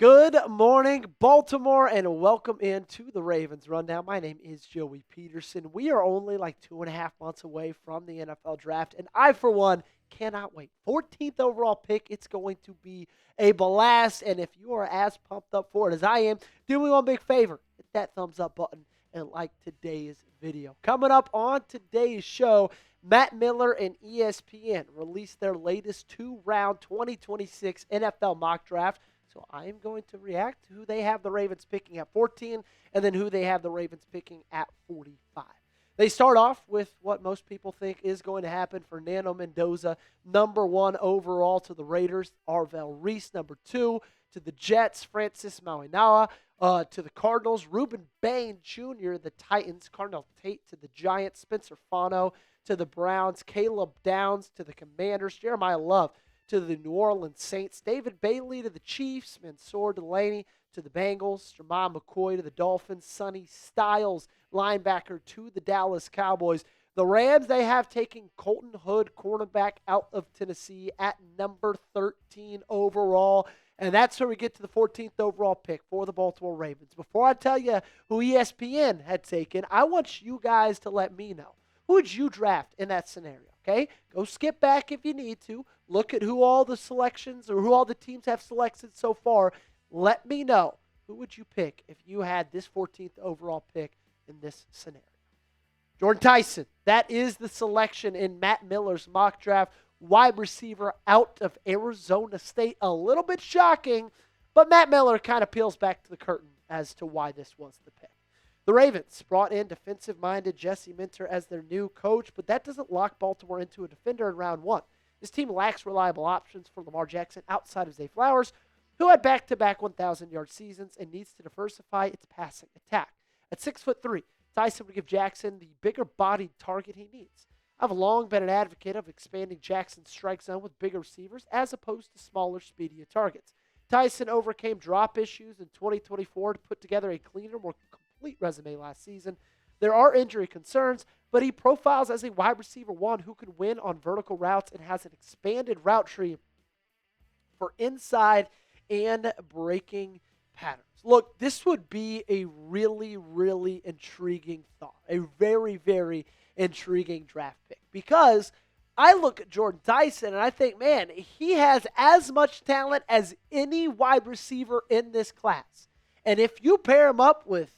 Good morning, Baltimore, and welcome into the Ravens Rundown. My name is Joey Petersen. We are only like 2.5 months away from the NFL Draft, and I, for one, cannot wait. 14th overall pick, it's going to be a blast, and if you are as pumped up for it as I am, do me one big favor. Hit that thumbs up button and like today's video. Coming up on today's show, Matt Miller and ESPN released their latest two-round 2026 NFL mock draft. So I am going to react to who they have the Ravens picking at 14 and then who they have the Ravens picking at 45. They start off with what most people think is going to happen. Fernando Mendoza, number 1 overall to the Raiders. Arvell Reese, number 2 to the Jets. Mauigoa to the Cardinals. Rueben Bain Jr., the Titans. Carnell Tate to the Giants. Spencer Fano to the Browns. Caleb Downs to the Commanders. Jeremiah Love to the New Orleans Saints. David Bailey to the Chiefs. Mansoor, Delane to the Bengals. Jermod, McCoy to the Dolphins. Sonny Styles, linebacker to the Dallas Cowboys. The Rams, they have taken Colton Hood, cornerback out of Tennessee at number 13 overall. And that's where we get to the 14th overall pick for the Baltimore Ravens. Before I tell you who ESPN had taken, I want you guys to let me know. Who would you draft in that scenario? Okay, go skip back if you need to. Look at who all the selections or who all the teams have selected so far. Let me know. Who would you pick if you had this 14th overall pick in this scenario? Jordyn Tyson, that is the selection in Matt Miller's mock draft. Wide receiver out of Arizona State. A little bit shocking, but Matt Miller kind of peels back to the curtain as to why this was the pick. The Ravens brought in defensive-minded Jesse Minter as their new coach, but that doesn't lock Baltimore into a defender in round 1. This team lacks reliable options for Lamar Jackson outside of Zay Flowers, who had back-to-back 1,000-yard seasons and needs to diversify its passing attack. At 6'3", Tyson would give Jackson the bigger-bodied target he needs. I've long been an advocate of expanding Jackson's strike zone with bigger receivers as opposed to smaller, speedier targets. Tyson overcame drop issues in 2024 to put together a cleaner, more complete resume last season. There are injury concerns, but he profiles as a wide receiver 1 who can win on vertical routes and has an expanded route tree for inside and breaking patterns. Look, this would be a really, really intriguing thought. A very, very intriguing draft pick. Because I look at Jordyn Tyson and I think, man, he has as much talent as any wide receiver in this class. And if you pair him up with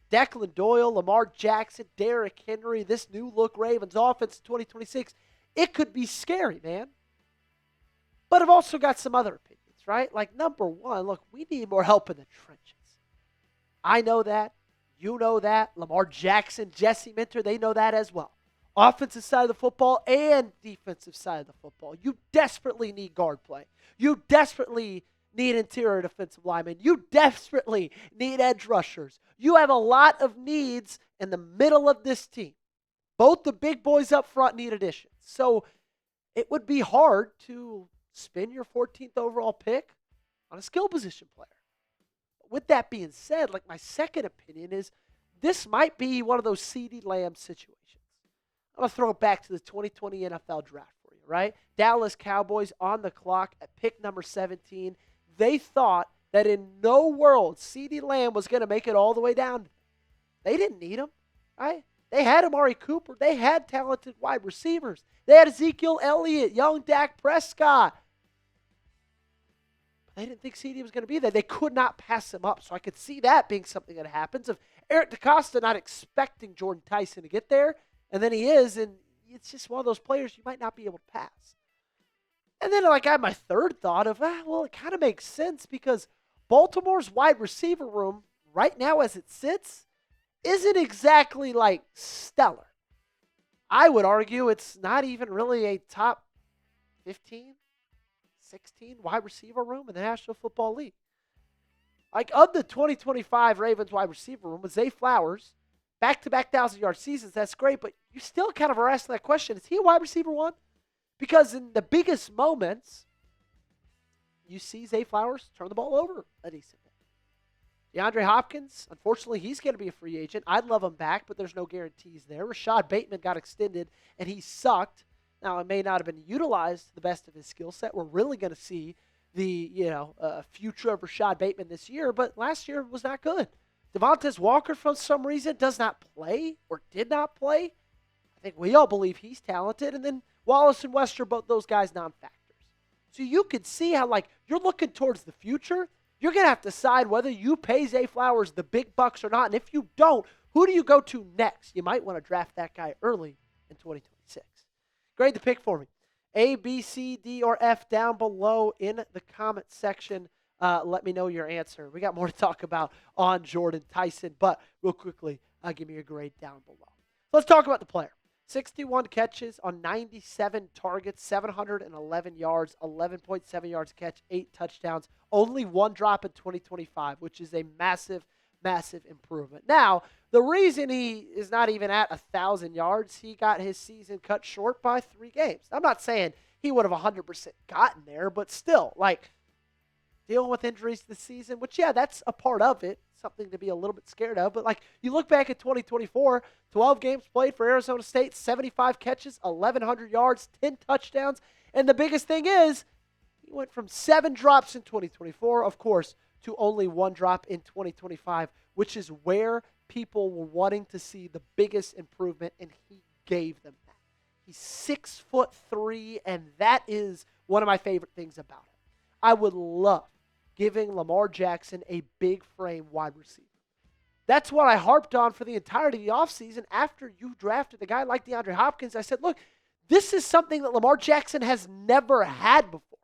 Declan Doyle, Lamar Jackson, Derrick Henry, this new look Ravens offense in 2026, it could be scary, man. But I've also got some other opinions, right? Like, number 1, look, we need more help in the trenches. I know that. You know that. Lamar Jackson, Jesse Minter, they know that as well. Offensive side of the football and defensive side of the football. You desperately need guard play. You desperately need interior defensive linemen. You desperately need edge rushers. You have a lot of needs in the middle of this team. Both the big boys up front need additions. So it would be hard to spend your 14th overall pick on a skill position player. With that being said, like, my second opinion is this might be one of those CeeDee Lamb situations. I'm going to throw it back to the 2020 NFL draft for you, right? Dallas Cowboys on the clock at pick number 17. They thought that in no world CeeDee Lamb was going to make it all the way down. They didn't need him, right? They had Amari Cooper. They had talented wide receivers. They had Ezekiel Elliott, young Dak Prescott. They didn't think CeeDee was going to be there. They could not pass him up. So I could see that being something that happens. Of Eric DeCosta not expecting Jordyn Tyson to get there, and then he is, and it's just one of those players you might not be able to pass. And then, like, I had my third thought of, well, it kind of makes sense because Baltimore's wide receiver room right now as it sits isn't exactly, like, stellar. I would argue it's not even really a top 15, 16 wide receiver room in the National Football League. Like, of the 2025 Ravens wide receiver room with Zay Flowers, back-to-back 1,000-yard seasons, that's great, but you still kind of are asking that question, is he a wide receiver 1? Because in the biggest moments, you see Zay Flowers turn the ball over a decent bit. DeAndre Hopkins, unfortunately, he's going to be a free agent. I'd love him back, but there's no guarantees there. Rashad Bateman got extended, and he sucked. Now, it may not have been utilized to the best of his skill set. We're really going to see the future of Rashad Bateman this year, but last year was not good. Devontae Walker, for some reason, does not play or did not play. I think we all believe he's talented. And then Wallace and Wester, both those guys, non-factors. So you could see how, you're looking towards the future. You're going to have to decide whether you pay Zay Flowers the big bucks or not. And if you don't, who do you go to next? You might want to draft that guy early in 2026. Grade the pick for me. A, B, C, D, or F down below in the comment section. Let me know your answer. We got more to talk about on Jordyn Tyson, but real quickly, give me your grade down below. Let's talk about the player. 61 catches on 97 targets, 711 yards, 11.7 yards a catch, 8 touchdowns, only 1 drop in 2025, which is a massive, massive improvement. Now, the reason he is not even at 1,000 yards, he got his season cut short by 3 games. I'm not saying he would have 100% gotten there, but still, dealing with injuries this season, which, yeah, that's a part of it, something to be a little bit scared of. But, you look back at 2024, 12 games played for Arizona State, 75 catches, 1,100 yards, 10 touchdowns. And the biggest thing is he went from 7 drops in 2024, of course, to only 1 drop in 2025, which is where people were wanting to see the biggest improvement, and he gave them that. He's 6'3", and that is one of my favorite things about him. I would love giving Lamar Jackson a big frame wide receiver. That's what I harped on for the entirety of the offseason after you drafted a guy like DeAndre Hopkins. I said, look, this is something that Lamar Jackson has never had before.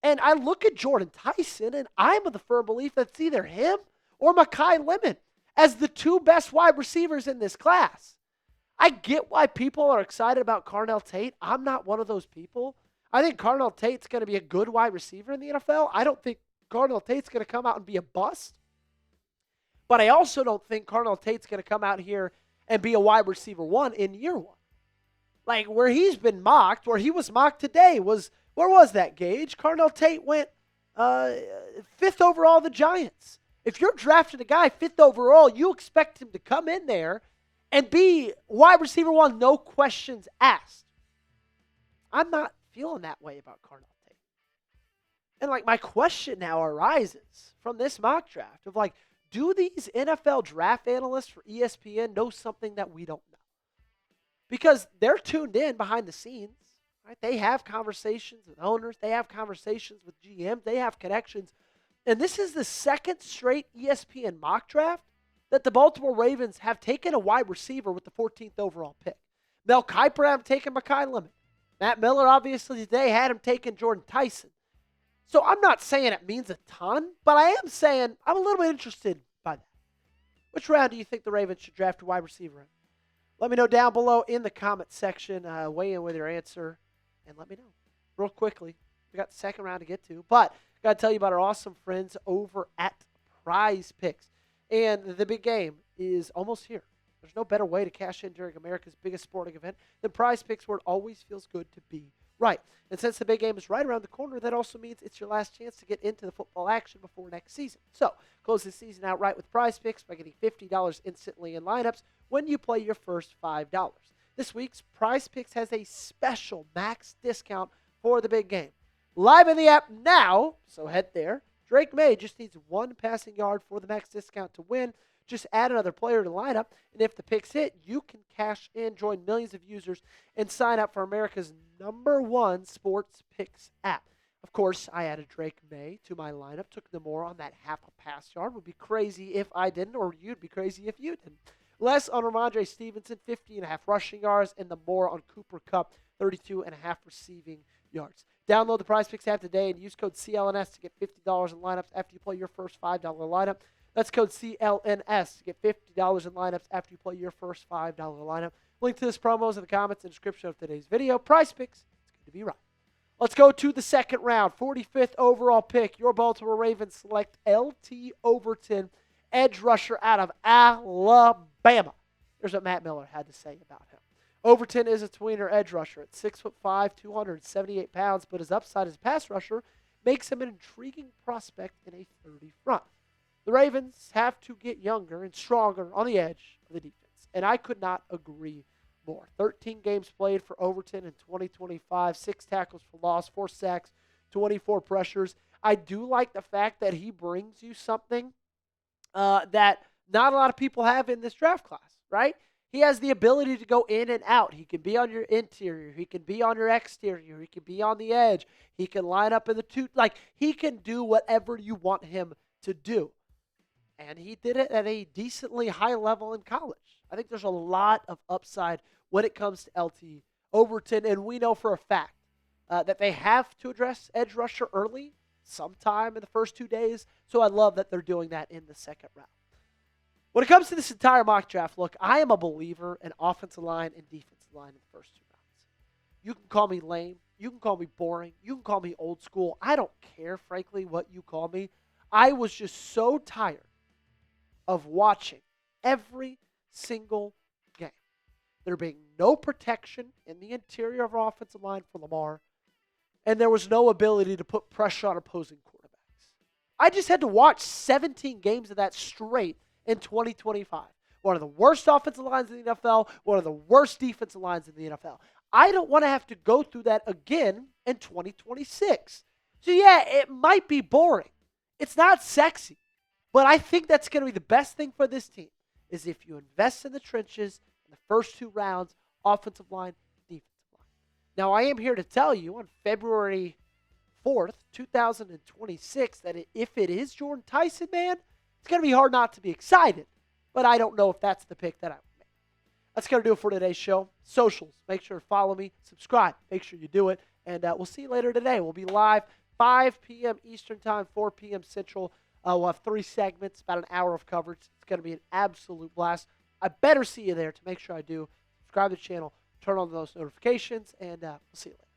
And I look at Jordyn Tyson, and I'm of the firm belief that it's either him or Mekhi Lemon as the 2 best wide receivers in this class. I get why people are excited about Carnell Tate. I'm not one of those people. I think Carnell Tate's going to be a good wide receiver in the NFL. I don't think Carnell Tate's going to come out and be a bust. But I also don't think Carnell Tate's going to come out here and be a wide receiver 1 in year 1. Where he's been mocked, where he was mocked today was, where was that, Gage? Carnell Tate went 5th overall the Giants. If you're drafting a guy 5th overall, you expect him to come in there and be wide receiver 1, no questions asked. I'm not feeling that way about Carnell Tate. And my question now arises from this mock draft of do these NFL draft analysts for ESPN know something that we don't know? Because they're tuned in behind the scenes, right? They have conversations with owners, they have conversations with GMs, they have connections. And this is the 2nd straight ESPN mock draft that the Baltimore Ravens have taken a wide receiver with the 14th overall pick. Mel Kiper had him taking Mekhi Lemon. Matt Miller, obviously, today had him taking Jordyn Tyson. So I'm not saying it means a ton, but I am saying I'm a little bit interested by that. Which round do you think the Ravens should draft a wide receiver in? Let me know down below in the comment section. Weigh in with your answer, and let me know real quickly. We got the 2nd round to get to, but got to tell you about our awesome friends over at Prize Picks. And the big game is almost here. There's no better way to cash in during America's biggest sporting event than Prize Picks, where it always feels good to be right. And since the big game is right around the corner, that also means it's your last chance to get into the football action before next season. So close the season out right with Prize Picks by getting $50 instantly in lineups when you play your first $5. This week's Prize Picks has a special max discount for the big game. Live in the app now, so head there. Drake May just needs 1 passing yard for the max discount to win. Just add another player to the lineup, and if the picks hit, you can cash in, join millions of users, and sign up for America's #1 sports picks app. Of course, I added Drake May to my lineup, took the more on that half a pass yard. Would be crazy if I didn't, or you'd be crazy if you didn't. Less on Ramondre Stevenson, 50.5 rushing yards, and the more on Cooper Kupp, 32.5 receiving yards. Download the Prize Picks app today and use code CLNS to get $50 in lineups after you play your first $5 lineup. That's code CLNS to get $50 in lineups after you play your first $5 lineup. Link to this promo is in the comments and description of today's video. Prize Picks, it's good to be right. Let's go to the 2nd round. 45th overall pick. Your Baltimore Ravens select LT Overton, edge rusher out of Alabama. Here's what Matt Miller had to say about him. Overton is a tweener edge rusher at 6'5", 278 pounds, but his upside as a pass rusher makes him an intriguing prospect in a 30 front. The Ravens have to get younger and stronger on the edge of the defense, and I could not agree more. 13 games played for Overton in 2025, 6 tackles for loss, 4 sacks, 24 pressures. I do like the fact that he brings you something that not a lot of people have in this draft class, right? He has the ability to go in and out. He can be on your interior. He can be on your exterior. He can be on the edge. He can line up in the two. Like, he can do whatever you want him to do. And he did it at a decently high level in college. I think there's a lot of upside when it comes to LT Overton, and we know for a fact that they have to address edge rusher early, sometime in the first 2 days. So I love that they're doing that in the second round. When it comes to this entire mock draft, look, I am a believer in offensive line and defensive line in the first 2 rounds. You can call me lame. You can call me boring. You can call me old school. I don't care, frankly, what you call me. I was just so tired of watching every single game there being no protection in the interior of our offensive line for Lamar, and there was no ability to put pressure on opposing quarterbacks. I just had to watch 17 games of that straight in 2025. One of the worst offensive lines in the NFL, one of the worst defensive lines in the NFL. I don't want to have to go through that again in 2026. So yeah, it might be boring. It's not sexy. But I think that's going to be the best thing for this team, is if you invest in the trenches in the first 2 rounds, offensive line, defensive line. Now, I am here to tell you on February 4th, 2026, that if it is Jordyn Tyson, man, it's going to be hard not to be excited. But I don't know if that's the pick that I would make. That's going to do it for today's show. Socials, make sure to follow me, subscribe, make sure you do it. And we'll see you later today. We'll be live 5 p.m. Eastern Time, 4 p.m. Central. We'll have 3 segments, about an hour of coverage. It's going to be an absolute blast. I better see you there to make sure I do. Subscribe to the channel, turn on those notifications, and we'll see you later.